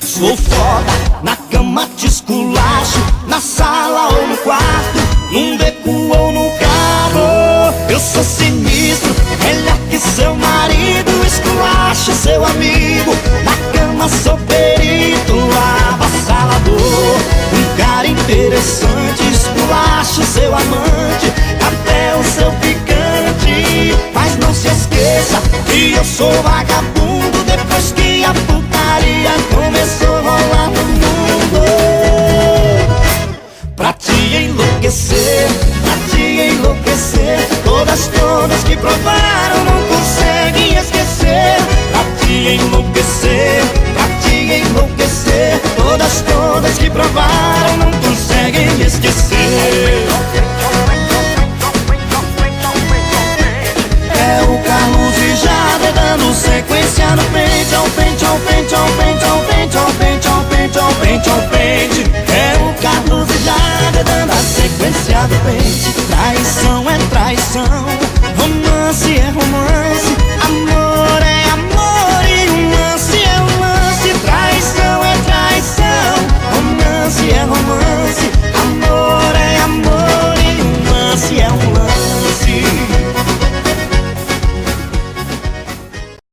Sou foda, na cama te esculacho, na sala ou no quarto, num beco ou no carro. Eu sou sinistro, melhor que seu marido, esculacho seu amigo, na cama sou perito, avassalador. Um cara interessante, esculacho seu amante, até o seu ficante. Mas não se esqueça que eu sou vagabundo,